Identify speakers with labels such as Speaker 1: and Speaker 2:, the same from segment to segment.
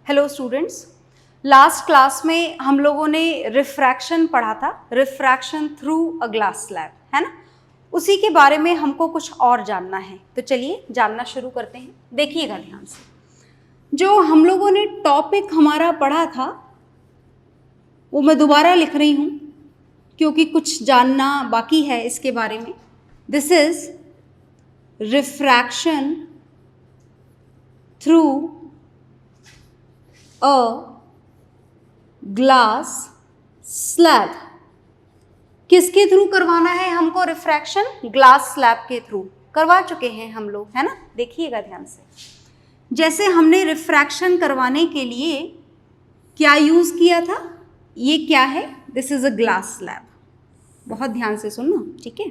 Speaker 1: Hello students, last class में हम लोगों ने रिफ्रैक्शन पढ़ा था, refraction through a glass slab, है ना। उसी के बारे में हमको कुछ और जानना है, तो चलिए जानना शुरू करते हैं। देखिएगा ध्यान से, जो हम लोगों ने टॉपिक हमारा पढ़ा था वो मैं दोबारा लिख रही हूँ क्योंकि कुछ जानना बाकी है इसके बारे में। This is refraction through a glass slab. किसके थ्रू करवाना है हमको रिफ्रैक्शन? ग्लास स्लैब के थ्रू करवा चुके हैं हम लोग, है ना। देखिएगा ध्यान से, जैसे हमने रिफ्रैक्शन करवाने के लिए क्या यूज किया था, ये क्या है? This is a glass slab. बहुत ध्यान से सुनना, ठीक है।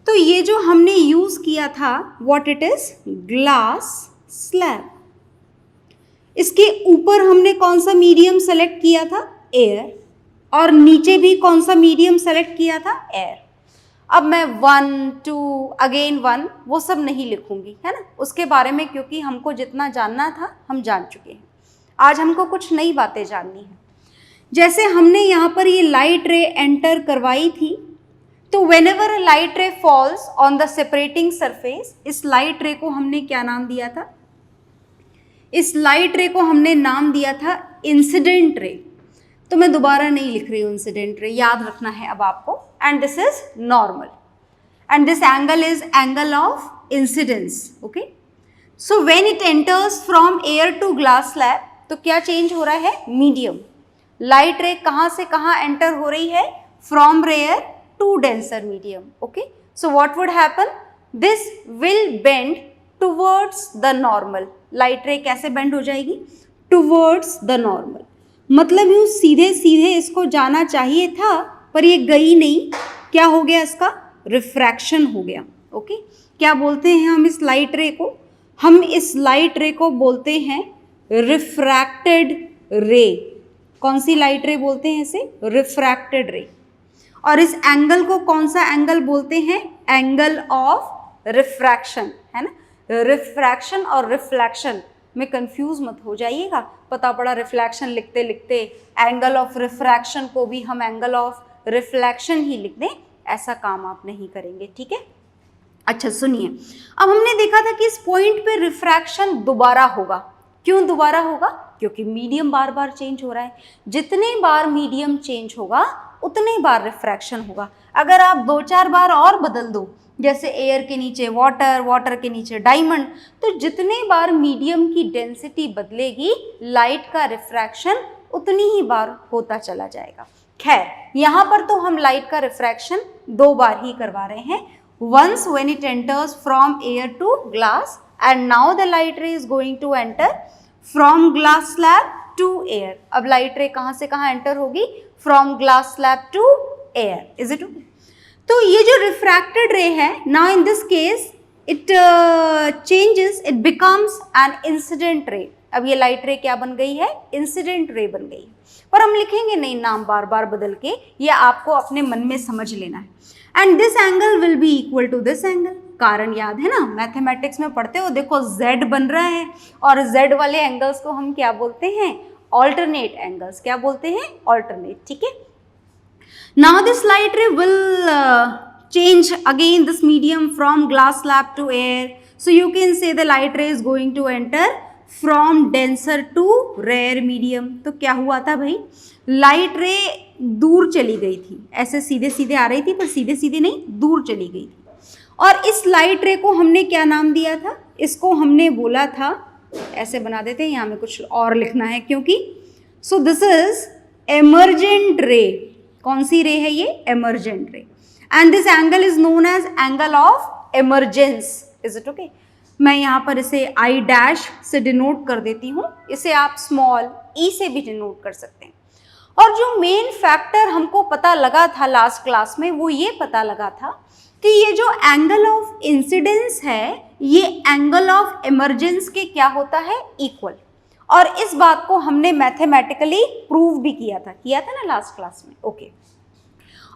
Speaker 1: तो ये जो हमने यूज किया था, what it is? Glass slab. इसके ऊपर हमने कौन सा मीडियम सेलेक्ट किया था? एयर। और नीचे भी कौन सा मीडियम सेलेक्ट किया था? एयर। अब मैं 1 2 अगेन 1 वो सब नहीं लिखूंगी, है ना, उसके बारे में, क्योंकि हमको जितना जानना था हम जान चुके हैं। आज हमको कुछ नई बातें जाननी है। जैसे हमने यहाँ पर ये लाइट रे एंटर करवाई थी, तो व्हेनेवर अ लाइट रे falls on the separating surface, इस लाइट रे को हमने क्या नाम दिया था? इस लाइट रे को हमने नाम दिया था इंसिडेंट रे। तो मैं दोबारा नहीं लिख रही हूँ इंसिडेंट रे, याद रखना है अब आपको। And this is normal and this angle is angle of incidence. Okay, so when it enters from air to glass slab, तो क्या चेंज हो रहा है? मीडियम। लाइट रे कहाँ से कहाँ एंटर हो रही है? From rare to denser medium. Okay, so what would happen? This will bend towards the normal. Light ray कैसे बेंड हो जाएगी? Towards the normal. मतलब यूँ सीधे सीधे इसको जाना चाहिए था, पर ये गई नहीं। क्या हो गया इसका? रिफ्रैक्शन हो गया। ओके, क्या बोलते हैं हम इस लाइट रे को? हम इस लाइट रे को बोलते हैं रिफ्रैक्टेड रे। कौन सी लाइट रे बोलते हैं इसे? रिफ्रैक्टेड रे। और इस एंगल को कौन सा एंगल बोलते हैं? एंगल ऑफ रिफ्रैक्शन, है ना। रिफ्रैक्शन और रिफ्लेक्शन में कंफ्यूज मत हो जाइएगा। पता पड़ा रिफ्लेक्शन लिखते लिखते एंगल ऑफ रिफ्रैक्शन को भी हम एंगल ऑफ रिफ्लेक्शन ही लिख दें, ऐसा काम आप नहीं करेंगे, ठीक है। अच्छा सुनिए, अब हमने देखा था कि इस पॉइंट पे रिफ्रैक्शन दोबारा होगा। क्यों दोबारा होगा? क्योंकि मीडियम बार बार चेंज हो रहा है। जितने बार मीडियम चेंज होगा उतने बार रिफ्रैक्शन होगा। अगर आप 2-4 बार और बदल दो, जैसे एयर के नीचे वाटर, वाटर के नीचे डायमंड, तो जितने बार मीडियम की डेंसिटी बदलेगी, लाइट का रिफ्रैक्शन उतनी ही बार होता चला जाएगा। खैर, यहाँ पर तो हम लाइट का रिफ्रैक्शन 2 बार ही करवा रहे हैं। Once when it enters from air to glass, and now the light ray is going to enter from glass slab to air. अब लाइट रे कहाँ से कहाँ एंटर होगी? From glass slab to air. Is it okay? तो ये जो refracted ray है, now in this case it changes, it becomes an incident ray. अब ये लाइट रे क्या बन गई है? इंसिडेंट रे बन गई। पर हम लिखेंगे नहीं नाम बार बार बदल के, ये आपको अपने मन में समझ लेना है। And this angle will be equal to this angle. कारण याद है ना, मैथमेटिक्स में पढ़ते हो, देखो z बन रहा है और z वाले एंगल्स को हम क्या बोलते हैं? Alternate angles. क्या बोलते हैं? ऑल्टरनेट, ठीक है। Now this light ray will change again this medium from glass slab to air. So you can say the light ray is going to enter from denser to rare medium. तो क्या हुआ था भाई? Light रे दूर चली गई थी, ऐसे सीधे सीधे आ रही थी पर सीधे सीधे नहीं, दूर चली गई थी। और इस लाइट रे को हमने क्या नाम दिया था? इसको हमने बोला था, ऐसे बना देते हैं, यहाँ में कुछ और लिखना है क्योंकि, सो दिस इज एमर्जेंट रे। कौन सी रे है ये? Emergent ray. And this angle is known as angle of emergence. Is it okay? मैं यहाँ पर इसे आई डैश से डिनोट कर देती हूँ, इसे आप स्मॉल ई से भी डिनोट कर सकते हैं। और जो मेन फैक्टर हमको पता लगा था लास्ट क्लास में, वो ये पता लगा था कि ये जो एंगल ऑफ इंसिडेंस है, ये एंगल ऑफ इमरजेंस के क्या होता है? इक्वल। और इस बात को हमने मैथमेटिकली प्रूव भी किया था ना लास्ट क्लास में। ओके,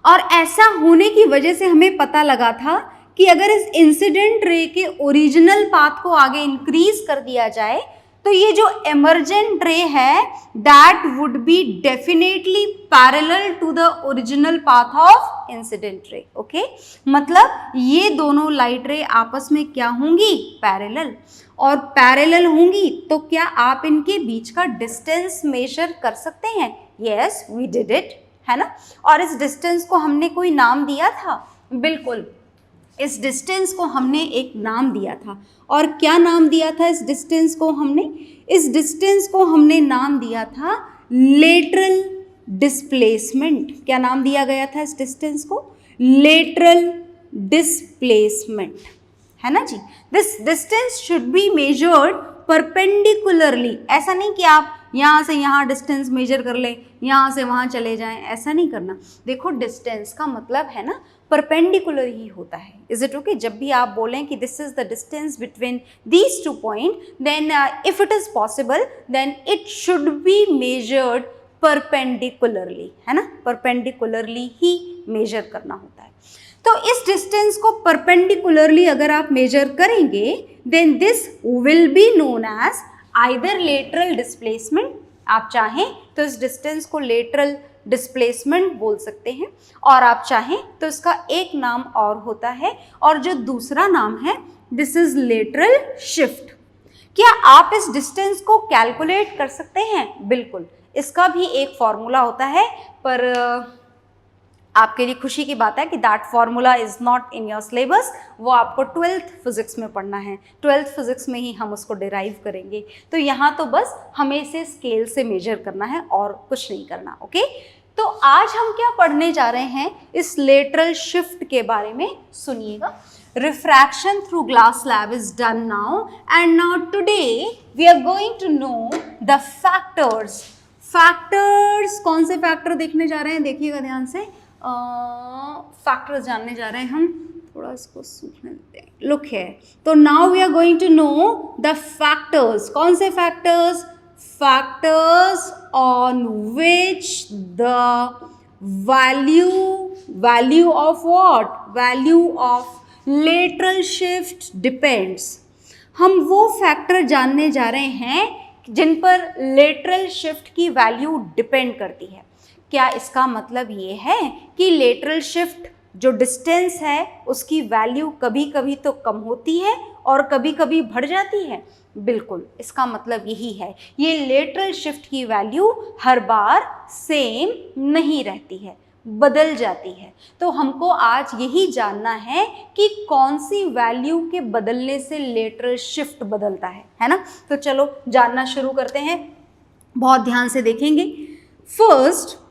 Speaker 1: और ऐसा होने की वजह से हमें पता लगा था कि अगर इस इंसिडेंट रे के ओरिजिनल पाथ को आगे इंक्रीज कर दिया जाए तो ये जो इमर्जेंट रे है that would be definitely parallel to the original path of incident ray. Okay, मतलब ये दोनों लाइट रे आपस में क्या होंगी, पैरेलल, और पैरेलल होंगी तो क्या आप इनके बीच का डिस्टेंस मेजर कर सकते हैं? यस, वी डिड इट, है ना। और इस डिस्टेंस को हमने कोई नाम दिया था? बिल्कुल, इस डिस्टेंस को हमने एक नाम दिया था। और क्या नाम दिया था इस डिस्टेंस को हमने? इस डिस्टेंस को हमने नाम दिया था लेटरल डिस्प्लेसमेंट। क्या नाम दिया गया था इस डिस्टेंस को? लेटरल डिस्प्लेसमेंट, है ना जी। This distance should be measured perpendicularly. ऐसा नहीं कि आप यहाँ से यहाँ डिस्टेंस मेजर कर लें, यहाँ से वहाँ चले जाएं, ऐसा नहीं करना। देखो, डिस्टेंस का मतलब है ना परपेंडिकुलर ही होता है। Is it okay? जब भी आप बोलें कि this is the distance between these two point, then if it is possible then it should be measured perpendicularly, है ना। परपेंडिकुलरली ही मेजर करना होता है। तो इस डिस्टेंस को परपेंडिकुलरली अगर आप मेजर करेंगे then this will be known as either lateral displacement, आप चाहें तो इस डिस्टेंस को लेटरल डिस्प्लेसमेंट बोल सकते हैं, और आप चाहें तो इसका एक नाम और होता है, और जो दूसरा नाम है दिस इज लेटरल शिफ्ट। क्या आप इस डिस्टेंस को कैलकुलेट कर सकते हैं? बिल्कुल, इसका भी एक फॉर्मूला होता है, पर आपके लिए खुशी की बात है कि that formula is not in your syllabus. वो आपको 12th फिजिक्स में पढ़ना है, 12th फिजिक्स में ही हम उसको डिराइव करेंगे। तो यहाँ तो बस हमें इसे स्केल से मेजर करना है और कुछ नहीं करना। ओके, तो आज हम क्या पढ़ने जा रहे हैं इस लेटरल शिफ्ट के बारे में, सुनिएगा। Refraction through glass slab is done now, and now today we are going to know the factors. Factors, कौन से फैक्टर देखने जा रहे हैं? देखिएगा ध्यान से। फैक्टर्स जानने जा रहे हैं हम। थोड़ा इसको सूखने देते हैं। लुक है, तो now we are going to know the factors. कौन से factors? Factors on which the value of what? Value of lateral shift depends. हम वो फैक्टर जानने जा रहे हैं जिन पर लेटरल शिफ्ट की वैल्यू डिपेंड करती है। क्या इसका मतलब ये है कि लेटरल शिफ्ट जो डिस्टेंस है उसकी वैल्यू कभी कभी तो कम होती है और कभी कभी बढ़ जाती है? बिल्कुल, इसका मतलब यही है। ये लेटरल शिफ्ट की वैल्यू हर बार सेम नहीं रहती है, बदल जाती है। तो हमको आज यही जानना है कि कौन सी वैल्यू के बदलने से लेटरल शिफ्ट बदलता है ना। तो चलो जानना शुरू करते हैं, बहुत ध्यान से देखेंगे। First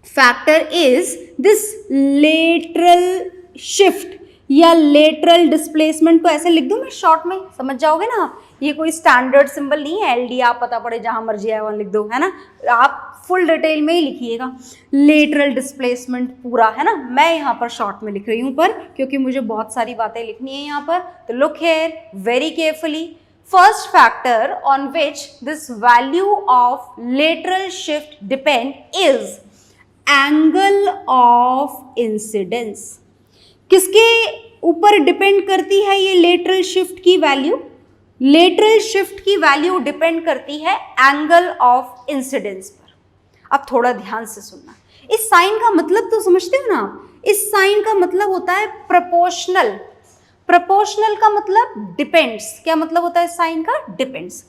Speaker 1: factor is this lateral shift या लेटरल डिस्प्लेसमेंट। को ऐसे लिख दूं मैं शॉर्ट में, समझ जाओगे ना आप। ये कोई स्टैंडर्ड सिंबल नहीं है, एलडी आप पता पड़े जहां मर्जी आए वहां लिख दो, है ना। आप फुल डिटेल में ही लिखिएगा लेटरल डिस्प्लेसमेंट पूरा, है ना। मैं यहाँ पर शॉर्ट में लिख रही हूँ पर क्योंकि मुझे बहुत सारी बातें लिखनी है यहाँ पर। तो look here very carefully. First factor on which this value of lateral shift depend is angle of incidence। किसके ऊपर डिपेंड करती है ये लेटरल शिफ्ट की वैल्यू? लेटरल शिफ्ट की वैल्यू डिपेंड करती है एंगल ऑफ इंसिडेंस पर। अब थोड़ा ध्यान से सुनना, इस साइन का मतलब तो समझते हो ना आप। इस साइन का मतलब होता है प्रोपोर्शनल। प्रोपोर्शनल का मतलब डिपेंड्स। क्या मतलब होता है साइन का? डिपेंड्स।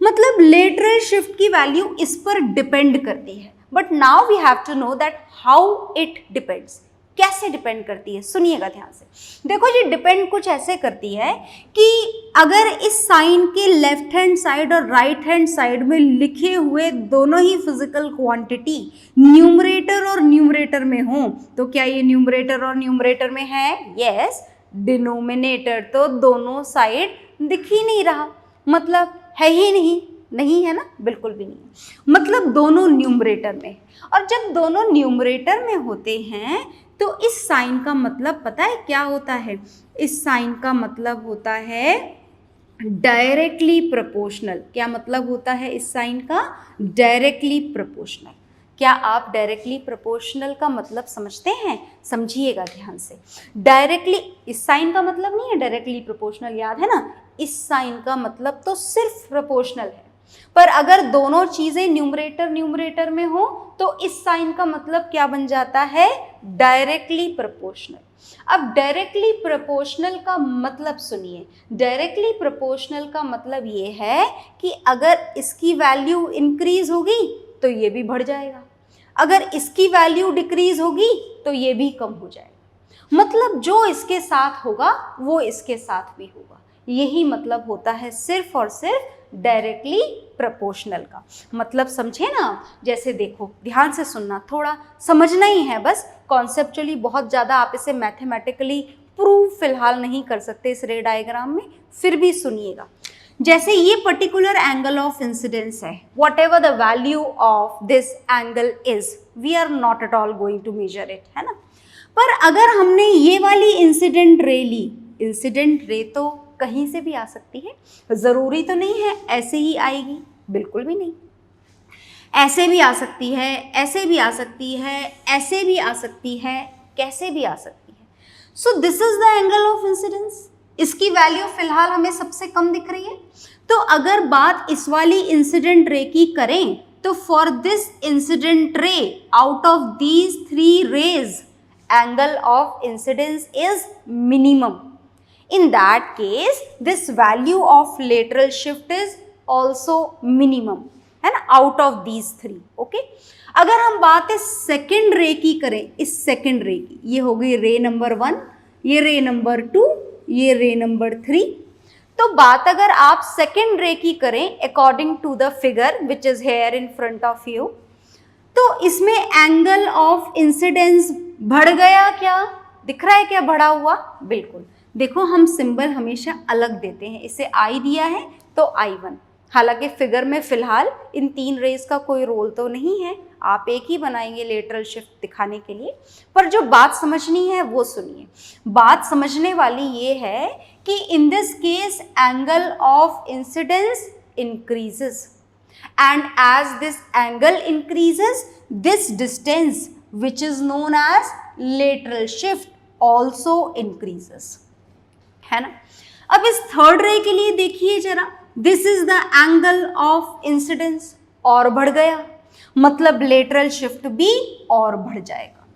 Speaker 1: मतलब लेटरल शिफ्ट की वैल्यू इस पर डिपेंड करती है। But now we have to know that how it depends. कैसे डिपेंड करती है? सुनिएगा ध्यान से। देखो जी, डिपेंड कुछ ऐसे करती है कि अगर इस साइन के लेफ्ट हैंड साइड और राइट हैंड साइड में लिखे हुए दोनों ही फिजिकल क्वांटिटी न्यूमरेटर और न्यूमरेटर में हो, तो क्या ये न्यूमरेटर और न्यूमरेटर में है? यस। डिनोमिनेटर तो दोनों साइड दिख ही नहीं रहा, मतलब है ही नहीं है ना, बिल्कुल भी नहीं। मतलब दोनों न्यूमरेटर में, और जब दोनों न्यूमरेटर में होते हैं तो इस साइन का मतलब पता है क्या होता है? इस साइन का मतलब होता है डायरेक्टली प्रोपोर्शनल। क्या मतलब होता है इस साइन का? Directly proportional. क्या आप डायरेक्टली प्रोपोर्शनल का मतलब समझते हैं? समझिएगा ध्यान से। डायरेक्टली, इस साइन का मतलब नहीं है डायरेक्टली प्रोपोर्शनल, याद है ना। इस साइन का मतलब तो सिर्फ प्रोपोर्शनल है। पर अगर दोनों चीजें न्यूमरेटर न्यूमरेटर में हो तो इस साइन का मतलब क्या बन जाता है, डायरेक्टली प्रोपोर्शनल। अब डायरेक्टली प्रोपोर्शनल का मतलब सुनिए, डायरेक्टली प्रोपोर्शनल का मतलब ये है कि अगर इसकी वैल्यू इंक्रीज होगी तो ये भी बढ़ जाएगा, अगर इसकी वैल्यू डिक्रीज होगी तो ये भी कम हो जाएगा। मतलब जो इसके साथ होगा वो इसके साथ भी होगा। यही मतलब होता है सिर्फ और सिर्फ डायरेक्टली प्रोपोर्शनल का। मतलब समझे ना आप? जैसे देखो, ध्यान से सुनना, थोड़ा समझना ही है बस, कॉन्सेप्चुअली बहुत ज़्यादा आप इसे मैथमेटिकली प्रूव फिलहाल नहीं कर सकते इस रे डायग्राम में, फिर भी सुनिएगा। जैसे ये पर्टिकुलर एंगल ऑफ इंसिडेंस है, whatever the value of this angle is, we are not at all going to measure it, है ना। पर अगर हमने ये वाली इंसिडेंट रे ली, इंसिडेंट रे तो कहीं से भी आ सकती है, ज़रूरी तो नहीं है ऐसे ही आएगी, बिल्कुल भी नहीं, ऐसे भी आ सकती है, ऐसे भी आ सकती है, ऐसे भी आ सकती है, कैसे भी आ सकती है। So this is the angle of incidence. इसकी वैल्यू फिलहाल हमें सबसे कम दिख रही है। तो अगर बात इस वाली इंसिडेंट रे की करें तो for this incident ray out of these 3 rays angle of incidence is minimum. In that case, this value of lateral shift is also minimum, है ना, out of these 3, okay? अगर हम बात इस सेकेंड रे की करें, इस सेकेंड रे की, ये हो गई रे नंबर 1, ये रे नंबर 2, ये रे नंबर 3। तो बात अगर आप सेकेंड रे की करें according to the figure which is here in front of you, तो इसमें एंगल ऑफ इंसिडेंस बढ़ गया, क्या दिख रहा है, क्या बढ़ा हुआ? बिल्कुल। देखो, हम सिंबल हमेशा अलग देते हैं, इसे आई दिया है तो I1, हालांकि फिगर में फिलहाल इन 3 रेज का कोई रोल तो नहीं है, आप एक ही बनाएंगे लेटरल शिफ्ट दिखाने के लिए। पर जो बात समझनी है वो सुनिए। बात समझने वाली ये है कि in this case angle of incidence increases, and as this angle increases this distance which is known as lateral shift also increases, है ना। अब इस थर्ड रे के लिए देखिए जरा, this is the angle of incidence, और बढ़ गया, मतलब लेटरल शिफ्ट भी और बढ़ जाएगा,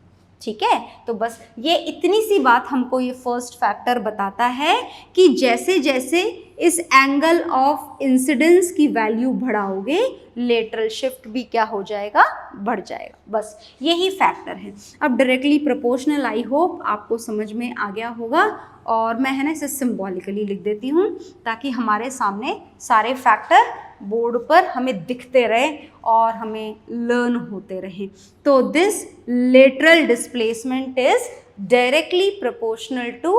Speaker 1: ठीक है। तो बस ये इतनी सी बात हमको ये फर्स्ट फैक्टर बताता है कि जैसे जैसे इस एंगल ऑफ इंसिडेंस की वैल्यू बढ़ाओगे लेटरल शिफ्ट भी क्या हो जाएगा, बढ़ जाएगा। बस यही फैक्टर है। अब डायरेक्टली प्रोपोर्शनल आई होप आपको समझ में आ गया होगा, और मैं है ना इसे सिंबॉलिकली लिख देती हूँ ताकि हमारे सामने सारे फैक्टर बोर्ड पर हमें दिखते रहे और हमें लर्न होते रहे। तो this lateral displacement is directly proportional to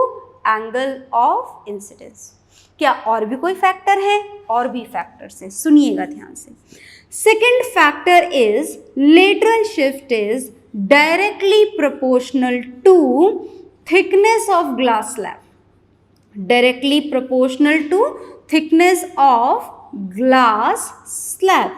Speaker 1: angle of incidence. क्या और भी कोई फैक्टर है? और भी फैक्टर्स हैं, सुनिएगा ध्यान से। Second factor is lateral shift is directly proportional to thickness of glass slab, directly proportional to thickness of glass slab.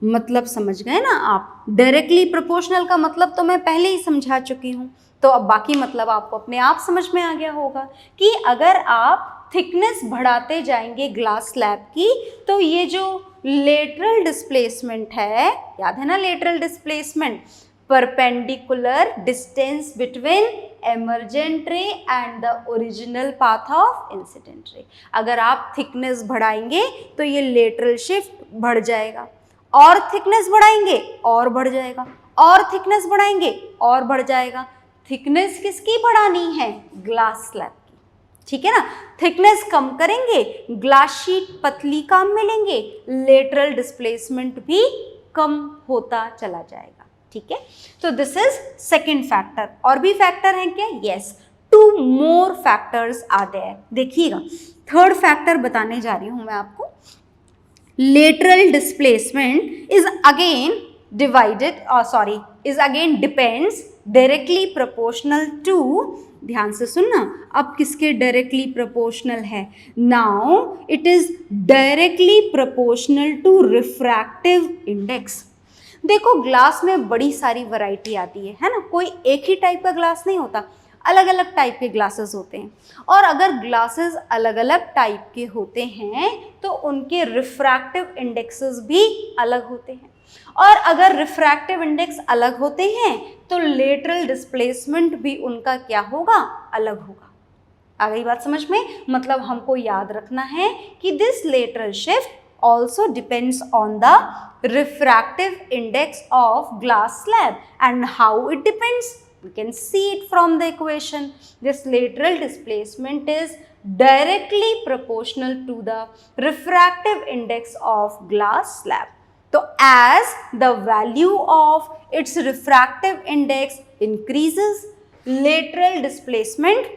Speaker 1: मतलब समझ गए ना आप? डायरेक्टली प्रोपोर्शनल का मतलब तो मैं पहले ही समझा चुकी हूँ, तो अब बाकी मतलब आपको अपने आप समझ में आ गया होगा कि अगर आप थिकनेस बढ़ाते जाएंगे ग्लास स्लैब की तो ये जो लेटरल डिस्प्लेसमेंट है, याद है ना lateral displacement, perpendicular distance between emergent ray and the original path of incident ray. अगर आप थिकनेस बढ़ाएंगे तो ये लेटरल शिफ्ट बढ़ जाएगा, और थिकनेस बढ़ाएंगे और बढ़ जाएगा, और थिकनेस बढ़ाएंगे और बढ़ जाएगा। थिकनेस किसकी बढ़ानी है? ग्लास स्लैब की, ठीक है ना। थिकनेस कम करेंगे, ग्लास शीट पतली काम मिलेंगे, लेटरल डिस्प्लेसमेंट भी कम होता चला जाएगा, ठीक है। तो दिस इज सेकेंड फैक्टर। और भी फैक्टर हैं क्या? Yes, 2 more factors are there. देखिएगा, थर्ड फैक्टर बताने जा रही हूं मैं आपको। Lateral displacement is again divided, is again depends directly proportional to, ध्यान से सुनना, अब किसके डायरेक्टली प्रोपोर्शनल है? Now it is directly proportional to refractive index. देखो, ग्लास में बड़ी सारी वैरायटी आती है ना, कोई एक ही टाइप का ग्लास नहीं होता। अलग अलग टाइप के ग्लासेस होते हैं, और अगर ग्लासेस अलग अलग टाइप के होते हैं तो उनके रिफ्रैक्टिव इंडेक्सेस भी अलग होते हैं, और अगर रिफ्रैक्टिव इंडेक्स अलग होते हैं तो लेटरल डिस्प्लेसमेंट भी उनका क्या होगा, अलग होगा। आ गई बात समझ में? मतलब हमको याद रखना है कि this lateral shift also depends on the refractive index of glass slab. And how it depends? We can see it from the equation. This lateral displacement is directly proportional to the refractive index of glass slab. So as the value of its refractive index increases, lateral displacement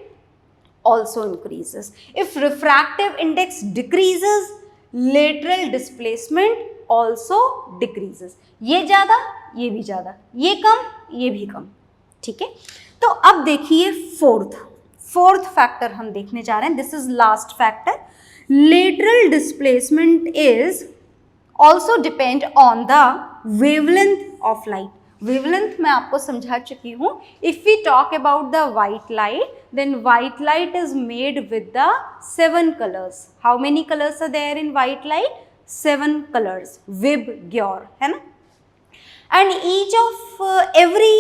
Speaker 1: also increases. If refractive index decreases, lateral displacement also decreases. ये ज़्यादा, ये भी ज़्यादा, ये कम, ये भी कम, ठीक है। तो अब देखिए फोर्थ फैक्टर हम देखने जा रहे हैं। This is last factor. Lateral displacement is also depend on the wavelength of light. Wavelength मैं आपको समझा चुकी हूँ। If we talk about the white light, then white light is made with the 7 colors. How many colors are there in white light? 7 colors. Vib-Gyor, है ना? And each of every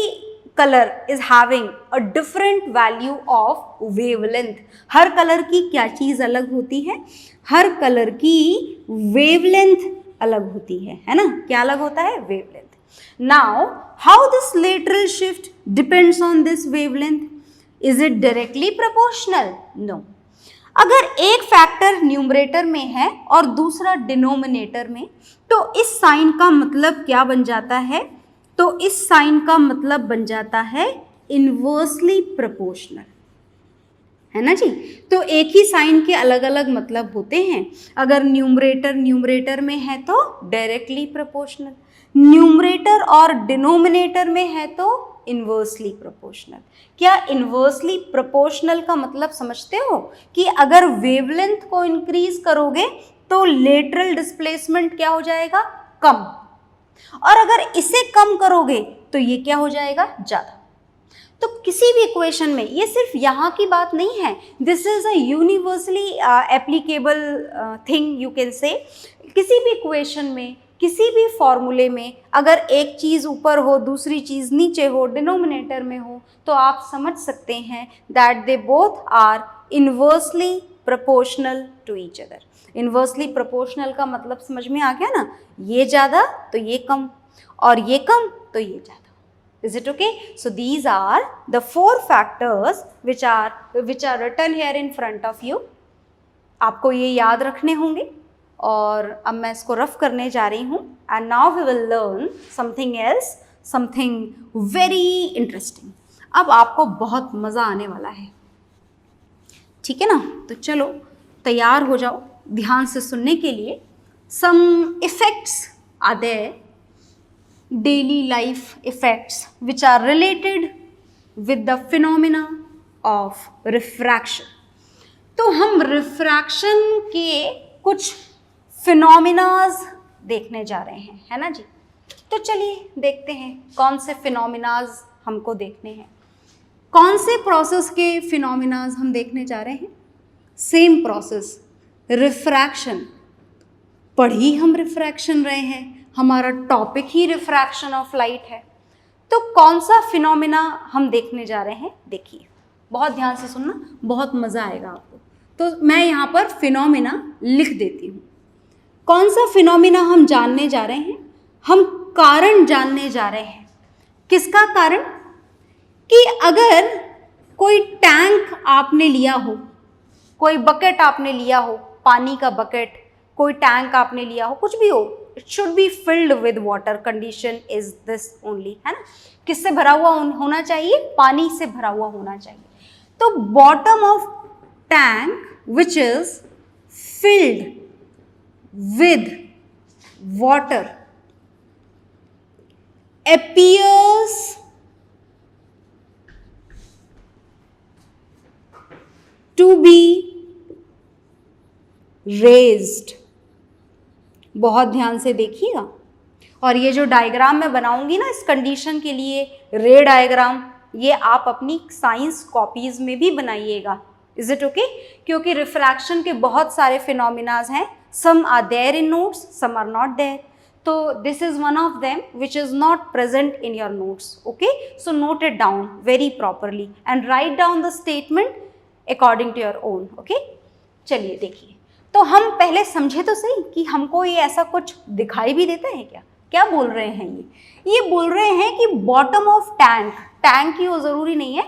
Speaker 1: color is having a different value of wavelength. Her colour की क्या चीज़ अलग होती है? हर colour की wavelength अलग होती है ना? क्या अलग होता है? wavelength. Now, how this lateral shift depends on this wavelength? Is it directly proportional? No. अगर एक फैक्टर न्यूमरेटर में है और दूसरा डिनोमिनेटर में, तो इस साइन का मतलब क्या बन जाता है? तो इस साइन का मतलब बन जाता है इनवर्सली प्रोपोर्शनल, है ना जी। तो एक ही साइन के अलग अलग मतलब होते हैं। अगर न्यूमरेटर में है तो डायरेक्टली प्रोपोर्शनल, न्यूमरेटर और डिनोमिनेटर में है तो इन्वर्सली प्रोपोर्शनल। क्या इन्वर्सली प्रोपोर्शनल का मतलब समझते हो? कि अगर वेवलेंथ को इंक्रीज करोगे तो लेटरल डिस्प्लेसमेंट क्या हो जाएगा? कम, और अगर इसे कम करोगे तो ये क्या हो जाएगा? ज़्यादा। तो किसी भी इक्वेशन में, ये सिर्फ यहाँ की बात नहीं है, this is a universally applicable thing you can say. किसी भी इक्वेशन में, किसी भी फॉर्मूले में अगर एक चीज़ ऊपर हो, दूसरी चीज़ नीचे हो, डिनोमिनेटर में हो, तो आप समझ सकते हैं that they both are inversely proportional to each other. Inversely proportional का मतलब समझ में आ गया ना? ये ज़्यादा तो ये कम, और ये कम तो ये ज़्यादा। Is it okay? So these are the 4 factors which are written here in front of you. आपको ये याद रखने होंगे, और अब मैं इसको रफ करने जा रही हूँ। And now we will learn something else, something very interesting. अब आपको बहुत मज़ा आने वाला है, ठीक है ना? तो चलो तैयार हो जाओ ध्यान से सुनने के लिए। Some effects are there, daily life effects which are related with the phenomena of refraction. तो हम रिफ्रैक्शन के कुछ फिनोमिनाज देखने जा रहे हैं, है ना जी। तो चलिए देखते हैं कौन से फिनोमिनाज हमको देखने हैं, कौन से प्रोसेस के फिनोमिनाज हम देखने जा रहे हैं। Same process, refraction. पढ़ी हम रिफ्रैक्शन रहे हैं, हमारा topic he refraction of light है। तो कौन सा फिनोमिना हम देखने जा रहे हैं, देखिए बहुत ध्यान से सुनना, बहुत मज़ा आएगा आपको। तो मैं यहाँ पर फिनोमिना लिख देती हूँ। कौन सा फिनोमिना हम जानने जा रहे हैं? हम कारण जानने जा रहे हैं। किसका कारण? कि अगर कोई टैंक आपने लिया हो, कोई बकेट आपने लिया हो, पानी का बकेट, कोई टैंक आपने लिया हो, कुछ भी हो, it should be filled with water. Condition is this only, है ना। किससे भरा हुआ होना चाहिए? पानी से भरा हुआ होना चाहिए। तो bottom of tank which is filled with water appears to be raised। बहुत ध्यान से देखिएगा, और ये जो डायग्राम मैं बनाऊंगी ना इस कंडीशन के लिए, रे डायग्राम, ये आप अपनी साइंस कॉपीज में भी बनाइएगा। Is it okay? क्योंकि रिफ्रैक्शन के बहुत सारे फिनोमिनाज हैं, some are there in notes, some are not there, तो this is one of them which is not present in your notes. Okay, so note it down very properly and write down the statement according to your own. Okay, चलिए देखिए, तो हम पहले समझे तो सही कि हमको ये ऐसा कुछ दिखाई भी देता है क्या? क्या बोल रहे हैं ये बोल रहे हैं कि बॉटम ऑफ टैंक, टैंक ही वो ज़रूरी नहीं है,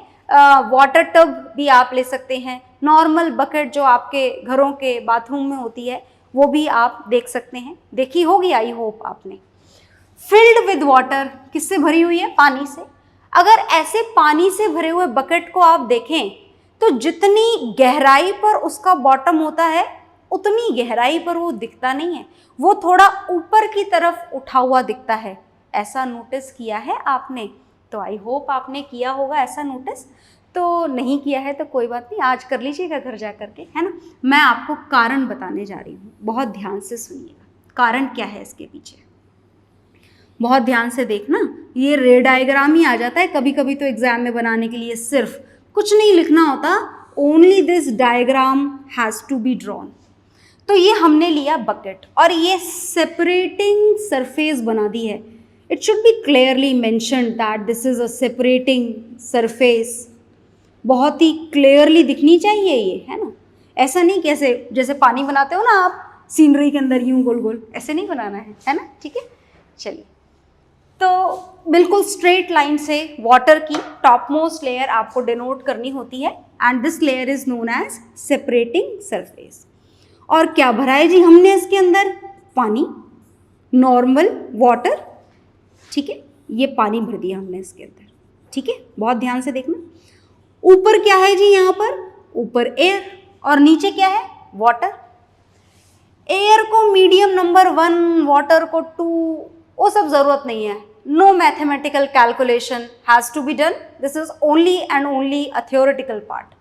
Speaker 1: वाटर टब भी आप ले सकते हैं, नॉर्मल बकेट जो आपके घरों के बाथरूम में होती है वो भी आप देख सकते हैं, देखी होगी आई होप आपने। फिल्ड विद वाटर, किससे भरी हुई है? पानी से। अगर ऐसे पानी से भरे हुए बकेट को आप देखें तो जितनी गहराई पर उसका बॉटम होता है उतनी गहराई पर वो दिखता नहीं है, वो थोड़ा ऊपर की तरफ उठा हुआ दिखता है। ऐसा नोटिस किया है आपने? तो आई होप आपने किया होगा ऐसा नोटिस। तो नहीं किया है तो कोई बात नहीं, आज कर लीजिएगा घर जा करके, है ना। मैं आपको कारण बताने जा रही हूँ, बहुत ध्यान से सुनिएगा, कारण क्या है इसके पीछे, बहुत ध्यान से देखना। ये रे डायग्राम ही आ जाता है कभी कभी तो एग्जाम में बनाने के लिए, सिर्फ कुछ नहीं लिखना होता, only this diagram has to be drawn. तो ये हमने लिया बकेट और ये सेपरेटिंग सरफेस बना दी है। It should be clearly mentioned that this is a separating surface, बहुत ही क्लियरली दिखनी चाहिए ये, है ना। ऐसा नहीं कैसे जैसे पानी बनाते हो ना आप सीनरी के अंदर यूं गोल गोल, ऐसे नहीं बनाना है ना, ठीक है। चलिए, तो बिल्कुल स्ट्रेट लाइन से वाटर की टॉप मोस्ट लेयर आपको डिनोट करनी होती है and this layer is known as separating surface. और क्या भरा है जी हमने इसके अंदर? पानी, नॉर्मल वाटर, ठीक है, ये पानी भर दिया हमने इसके अंदर, ठीक है, बहुत ध्यान से देखना। ऊपर क्या है जी? यहाँ पर ऊपर एयर और नीचे क्या है? वाटर। एयर को मीडियम नंबर 1, वाटर को 2, वो सब जरूरत नहीं है। No mathematical calculation has to be done, this is only and only a theoretical part.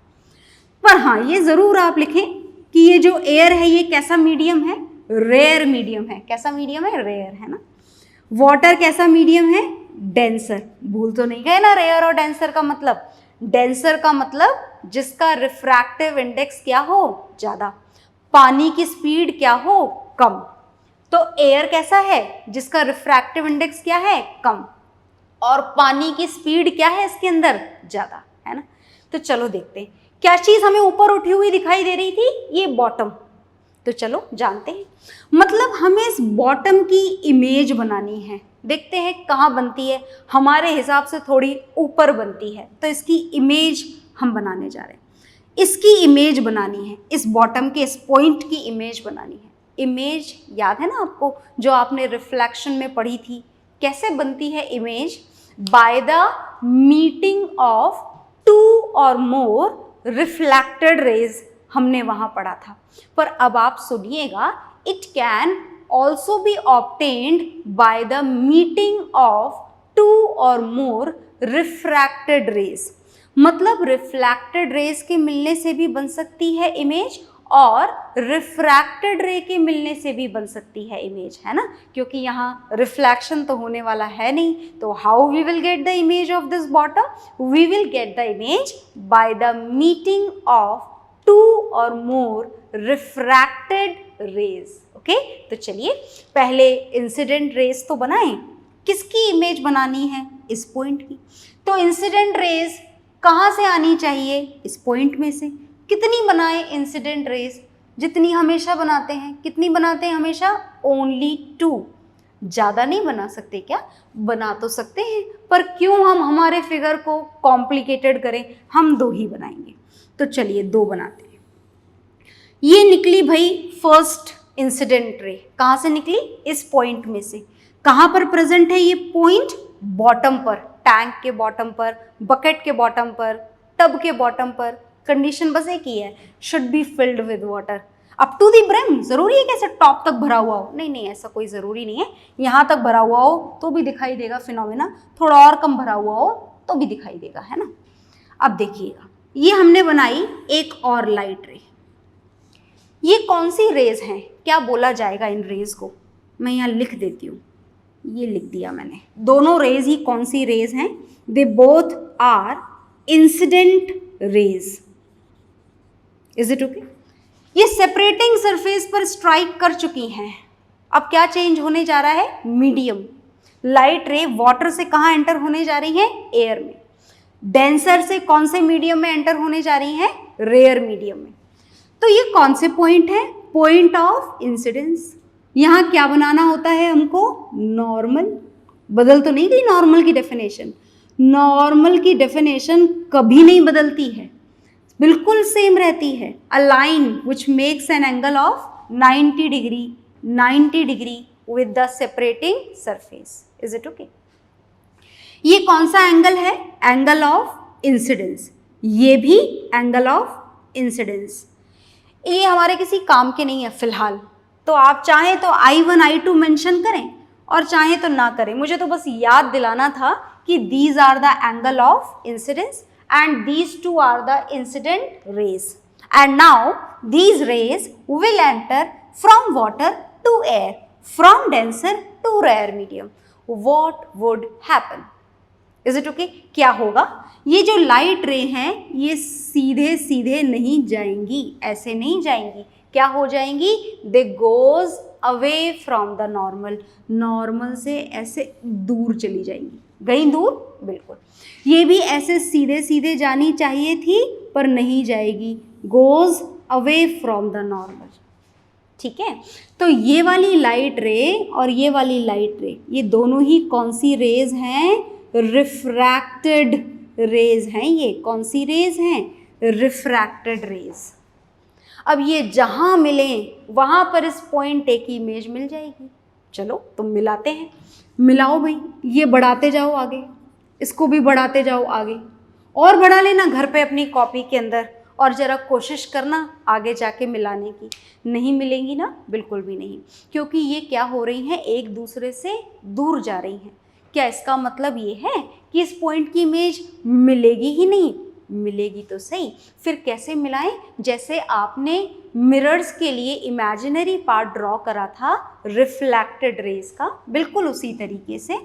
Speaker 1: पर हाँ, ये जरूर आप लिखें कि ये जो एयर है ये कैसा मीडियम है? रेयर मीडियम है। कैसा मीडियम है? रेयर, है ना। वाटर कैसा मीडियम है? डेंसर। भूल तो नहीं गए ना रेयर और डेंसर का मतलब? डेंसर का मतलब जिसका रिफ्रैक्टिव इंडेक्स क्या हो? ज़्यादा। पानी की स्पीड क्या हो? कम। तो एयर कैसा है? जिसका रिफ्रैक्टिव इंडेक्स क्या है? कम। और पानी की स्पीड क्या है इसके अंदर? ज़्यादा, है ना। तो चलो देखते हैं क्या चीज़ हमें ऊपर उठी हुई दिखाई दे रही थी? ये बॉटम। तो चलो जानते हैं, मतलब हमें इस बॉटम की इमेज बनानी है। देखते हैं कहाँ बनती है, हमारे हिसाब से थोड़ी ऊपर बनती है, तो इसकी इमेज हम बनाने जा रहे हैं। इसकी इमेज बनानी है, इस बॉटम के इस पॉइंट की इमेज बनानी है। इमेज याद है ना आपको, जो आपने रिफ्लेक्शन में पढ़ी थी? कैसे बनती है image? By the meeting of 2 or more reflected raise, हमने वहाँ पढ़ा था। पर अब आप सुनिएगा, it can also be obtained by the meeting of 2 or more refracted raise. मतलब रिफ्लेक्टेड रेज के मिलने से भी बन सकती है इमेज और रिफ्रैक्टेड रे के मिलने से भी बन सकती है इमेज, है ना। क्योंकि यहाँ रिफ्लेक्शन तो होने वाला है नहीं, तो how we will get the image of this bottom? We will get the image by the meeting of 2 or more refracted raise. Okay, तो चलिए पहले इंसिडेंट रेज तो बनाएं। किसकी इमेज बनानी है? इस पॉइंट की। तो इंसिडेंट रेज कहाँ से आनी चाहिए? इस पॉइंट में से। कितनी बनाए इंसिडेंट रेज? जितनी हमेशा बनाते हैं। कितनी बनाते हैं हमेशा? ओनली 2। ज़्यादा नहीं बना सकते क्या? बना तो सकते हैं, पर क्यों हम हमारे फिगर को कॉम्प्लिकेटेड करें? हम 2 ही बनाएंगे। तो चलिए 2 बनाते हैं। ये निकली भाई फर्स्ट इंसिडेंट रे। कहाँ से निकली? इस पॉइंट में से। कहाँ पर प्रेजेंट है ये पॉइंट? बॉटम पर, टैंक के बॉटम पर, बकेट के बॉटम पर, टब के बॉटम पर। कंडीशन बस एक ही है, should be filled with water up to the brim. जरूरी है कैसे टॉप तक भरा हुआ हो? नहीं नहीं, ऐसा कोई ज़रूरी नहीं है। यहाँ तक भरा हुआ हो तो भी दिखाई देगा फिनोमेना, थोड़ा और कम भरा हुआ हो तो भी दिखाई देगा, है ना। अब देखिएगा, ये हमने बनाई एक और लाइट रे। ये कौन सी रेज हैं? क्या बोला जाएगा इन रेज को? मैं यहाँ लिख देती हूँ। ये लिख दिया मैंने, दोनों रेज ही कौन सी रेज हैं, they both are incident rays. Is it okay? ये सेपरेटिंग सरफेस पर स्ट्राइक कर चुकी हैं। अब क्या चेंज होने जा रहा है? मीडियम। लाइट रे वाटर से कहाँ एंटर होने जा रही है? एयर में। डेंसर से कौन से मीडियम में एंटर होने जा रही है? रेयर मीडियम में। तो ये कौन से पॉइंट है? Point of incidence. यहाँ क्या बनाना होता है हमको? नॉर्मल। बदल तो नहीं गई नॉर्मल की डेफिनेशन? नॉर्मल की डेफिनेशन कभी नहीं बदलती है, बिल्कुल सेम रहती है। A line which makes an angle of 90 degree with the separating surface. Is it okay? ये कौन सा एंगल है? Angle of incidence. ये भी एंगल ऑफ इंसिडेंस। ये हमारे किसी काम के नहीं है फिलहाल, तो आप चाहें तो I1 I2 मेंशन करें और चाहें तो ना करें। मुझे तो बस याद दिलाना था कि these are the angle of incidence and these two are the incident rays, and now these rays will enter from water to air, from denser to rare medium. What would happen? Is it okay? क्या होगा? ये जो light रे हैं ये सीधे सीधे नहीं जाएंगी, ऐसे नहीं जाएंगी। क्या हो जाएंगी? They goes away from the normal. Normal से ऐसे दूर चली जाएंगी। गई दूर? बिल्कुल। ये भी ऐसे सीधे सीधे जानी चाहिए थी पर नहीं जाएगी। Goes away from the normal. ठीक है? तो ये वाली लाइट रे और ये वाली लाइट रे, ये दोनों ही कौन सी रेज हैं? रिफ्रैक्टेड रेज हैं। ये कौन सी रेज हैं? Refracted rays. अब ये जहां मिलें वहां पर इस पॉइंट ए की इमेज मिल जाएगी। चलो तो मिलाते हैं। मिलाओ भाई, ये बढ़ाते जाओ आगे, इसको भी बढ़ाते जाओ आगे, और बढ़ा लेना घर पे अपनी कॉपी के अंदर, और ज़रा कोशिश करना आगे जाके मिलाने की। नहीं मिलेंगी ना? बिल्कुल भी नहीं, क्योंकि ये क्या हो रही हैं? एक दूसरे से दूर जा रही हैं। क्या इसका मतलब ये है कि इस पॉइंट की इमेज मिलेगी ही नहीं? मिलेगी तो सही। फिर कैसे मिलाएं? जैसे आपने मिरर्स के लिए इमेजिनरी पार्ट ड्रॉ करा था रिफ्लेक्टेड रेज का, बिल्कुल उसी तरीके से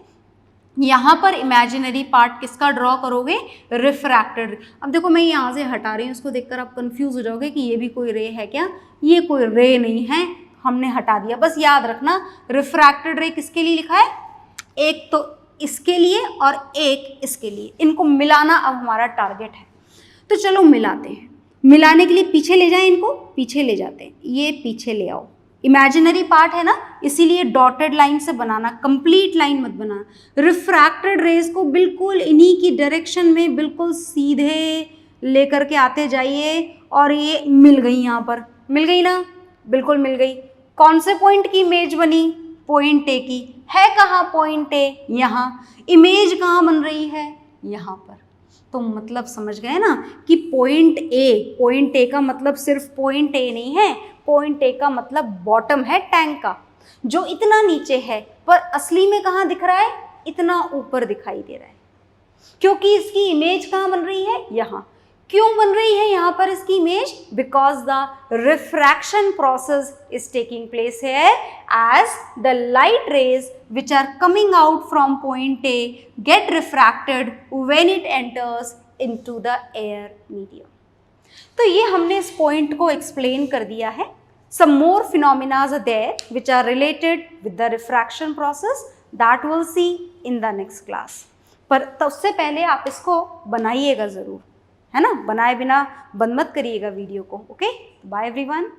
Speaker 1: यहाँ पर इमेजिनरी पार्ट किसका ड्रॉ करोगे? रिफ्रैक्टेड। अब देखो मैं यहाँ से हटा रही हूँ, उसको देखकर आप कंफ्यूज हो जाओगे कि ये भी कोई रे है क्या? ये कोई रे नहीं है, हमने हटा दिया। बस याद रखना रिफ्रैक्टेड रे किसके लिए लिखा है? एक तो इसके लिए और एक इसके लिए। इनको मिलाना अब हमारा टारगेट है। तो चलो मिलाते हैं। मिलाने के लिए पीछे ले जाएं, इनको पीछे ले जाते हैं। ये पीछे ले आओ। इमेजिनरी पार्ट है ना, इसीलिए डॉटेड लाइन से बनाना, कंप्लीट लाइन मत बनाना। रिफ्रैक्टेड रेज को बिल्कुल इन्हीं की डायरेक्शन में बिल्कुल सीधे लेकर के आते जाइए, और ये मिल गई। यहाँ पर मिल गई ना? बिल्कुल मिल गई। कौन से पॉइंट की इमेज बनी? पॉइंट ए की। है कहाँ पॉइंट ए? यहाँ। इमेज कहाँ बन रही है? यहाँ पर। तो मतलब समझ गए ना कि पॉइंट ए का मतलब सिर्फ पॉइंट ए नहीं है। पॉइंट ए का मतलब बॉटम है टैंक का, जो इतना नीचे है, पर असली में कहाँ दिख रहा है? इतना ऊपर दिखाई दे रहा है, क्योंकि इसकी इमेज कहाँ बन रही है? यहाँ। क्यों बन रही है यहाँ पर इसकी image? Because the refraction process is taking place here, as the light rays which are coming out from point A get refracted when it enters into the air medium. तो ये हमने इस पॉइंट को एक्सप्लेन कर दिया है। Some more phenomena are there which are related with the refraction process that we'll see in the next class. पर तो उससे पहले आप इसको बनाइएगा ज़रूर, है ना? बनाए बिना बंद मत करिएगा वीडियो को। Okay, bye everyone.